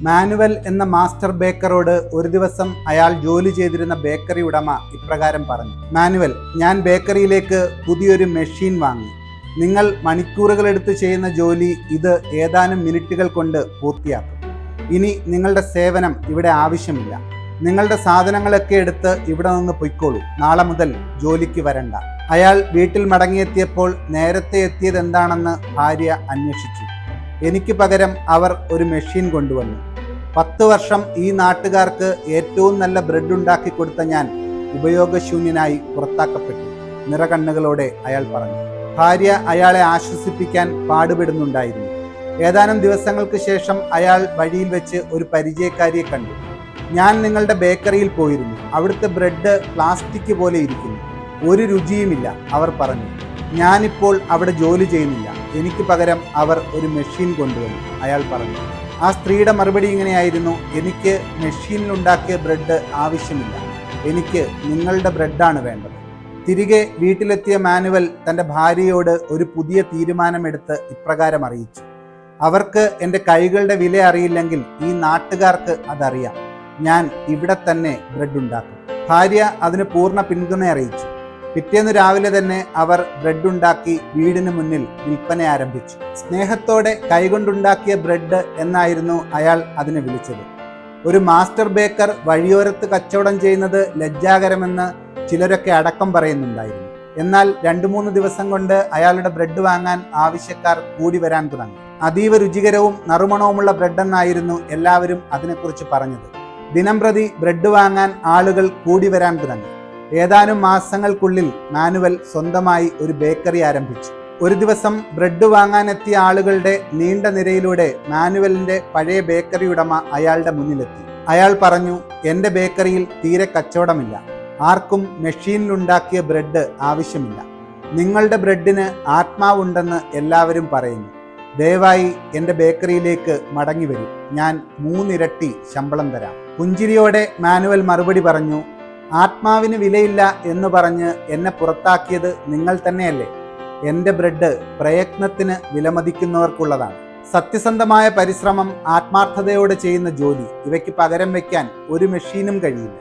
Manual എന്ന master ബേക്കറോട് ഒരു ദിവസം അയാൾ ജോലി ചെയ്തിരുന്ന ബേക്കറി ഉടമ ഇപ്രകാരം പറഞ്ഞു: മാനുവൽ, ഞാൻ ബേക്കറിയിലേക്ക് പുതിയൊരു മെഷീൻ വാങ്ങി. നിങ്ങൾ മണിക്കൂറുകളെടുത്ത് ചെയ്യുന്ന ജോലി ഇത് ഏതാനും മിനിറ്റുകൾ കൊണ്ട് പൂർത്തിയാക്കും. ഇനി നിങ്ങളുടെ സേവനം ഇവിടെ ആവശ്യമില്ല. നിങ്ങളുടെ സാധനങ്ങളൊക്കെ എടുത്ത് ഇവിടെ നിന്ന് പൊയ്ക്കോളൂ. നാളെ മുതൽ ജോലിക്ക് വരണ്ട. അയാൾ വീട്ടിൽ മടങ്ങിയെത്തിയപ്പോൾ നേരത്തെ എത്തിയത് എന്താണെന്ന് ഭാര്യ അന്വേഷിച്ചു. എനിക്ക് പകരം അവർ ഒരു മെഷീൻ കൊണ്ടുവന്നു. 10 വർഷം ഈ നാട്ടുകാർക്ക് ഏറ്റവും നല്ല ബ്രെഡ് ഉണ്ടാക്കി കൊടുത്ത ഞാൻ ഉപയോഗശൂന്യനായി പുറത്താക്കപ്പെട്ടു. നിറകണ്ണുകളോടെ അയാൾ പറഞ്ഞു. ഭാര്യ അയാളെ ആശ്വസിപ്പിക്കാൻ പാടുപെടുന്നുണ്ടായിരുന്നു. ഏതാനും ദിവസങ്ങൾക്ക് ശേഷം അയാൾ വഴിയിൽ വെച്ച് ഒരു പരിചയക്കാരിയെ കണ്ടു. ഞാൻ നിങ്ങളുടെ ബേക്കറിയിൽ പോയിരുന്നു. അവിടുത്തെ ബ്രെഡ് പ്ലാസ്റ്റിക് പോലെ ഇരിക്കുന്നു. ഒരു രുചിയുമില്ല, അവർ പറഞ്ഞു. ഞാനിപ്പോൾ അവിടെ ജോലി ചെയ്യുന്നില്ല. എനിക്ക് പകരം അവർ ഒരു മെഷീൻ കൊണ്ടുവന്നു, അയാൾ പറഞ്ഞു. ആ സ്ത്രീയുടെ മറുപടി ഇങ്ങനെയായിരുന്നു: എനിക്ക് മെഷീനിലുണ്ടാക്കിയ ബ്രെഡ് ആവശ്യമില്ല. എനിക്ക് നിങ്ങളുടെ ബ്രെഡാണ് വേണ്ടത്. തിരികെ വീട്ടിലെത്തിയ മാനുവൽ തൻ്റെ ഭാര്യയോട് ഒരു പുതിയ തീരുമാനമെടുത്ത് ഇപ്രകാരം അറിയിച്ചു: അവർക്ക് എൻ്റെ കൈകളുടെ വില അറിയില്ലെങ്കിൽ ഈ നാട്ടുകാർക്ക് അതറിയാം. ഞാൻ ഇവിടെ തന്നെ ബ്രെഡ് ഉണ്ടാക്കും. ഭാര്യ അതിന് പൂർണ്ണ പിന്തുണ അറിയിച്ചു. പിറ്റേന്ന് രാവിലെ തന്നെ അവർ ബ്രെഡ് ഉണ്ടാക്കി വീടിന് മുന്നിൽ വിൽപ്പന ആരംഭിച്ചു. സ്നേഹത്തോടെ കൈകൊണ്ടുണ്ടാക്കിയ ബ്രെഡ് എന്നായിരുന്നു അയാൾ അതിനെ വിളിച്ചത്. ഒരു മാസ്റ്റർ ബേക്കർ വഴിയോരത്ത് കച്ചവടം ചെയ്യുന്നത് ലജ്ജാകരമെന്ന് ചിലരൊക്കെ അടക്കം പറയുന്നുണ്ടായിരുന്നു. എന്നാൽ 2-3 ദിവസം കൊണ്ട് അയാളുടെ ബ്രെഡ് വാങ്ങാൻ ആവശ്യക്കാർ കൂടി വരാൻ തുടങ്ങി. അതീവ രുചികരവും നറുമണവുമുള്ള ബ്രെഡെന്നായിരുന്നു എല്ലാവരും അതിനെക്കുറിച്ച് പറഞ്ഞത്. ദിനംപ്രതി ബ്രെഡ് വാങ്ങാൻ ആളുകൾ കൂടി വരാൻ തുടങ്ങി. ഏതാനും മാസങ്ങൾക്കുള്ളിൽ മാനുവൽ സ്വന്തമായി ഒരു ബേക്കറി ആരംഭിച്ചു. ഒരു ദിവസം ബ്രെഡ് വാങ്ങാനെത്തിയ ആളുകളുടെ നീണ്ട നിരയിലൂടെ മാനുവലിന്റെ പഴയ ബേക്കറി ഉടമ അയാളുടെ മുന്നിലെത്തി. അയാൾ പറഞ്ഞു: എൻ്റെ ബേക്കറിയിൽ തീരെ കച്ചവടമില്ല. ആർക്കും മെഷീനിലുണ്ടാക്കിയ ബ്രെഡ് ആവശ്യമില്ല. നിങ്ങളുടെ ബ്രെഡിന് ആത്മാവുണ്ടെന്ന് എല്ലാവരും പറയുന്നു. ദയവായി എൻ്റെ ബേക്കറിയിലേക്ക് മടങ്ങി വരൂ. ഞാൻ 3 ഇരട്ടി ശമ്പളം തരാം. പുഞ്ചിരിയോടെ മാനുവൽ മറുപടി പറഞ്ഞു: ആത്മാവിന് വിലയില്ല എന്ന് പറഞ്ഞ് എന്നെ പുറത്താക്കിയത് നിങ്ങൾ തന്നെയല്ലേ? എൻ്റെ ബ്രെഡ് പ്രയത്നത്തിന് വിലമതിക്കുന്നവർക്കുള്ളതാണ്. സത്യസന്ധമായ പരിശ്രമം, ആത്മാർത്ഥതയോടെ ചെയ്യുന്ന ജോലി, ഇവയ്ക്ക് പകരം വയ്ക്കാൻ ഒരു മെഷീനും കഴിയില്ല.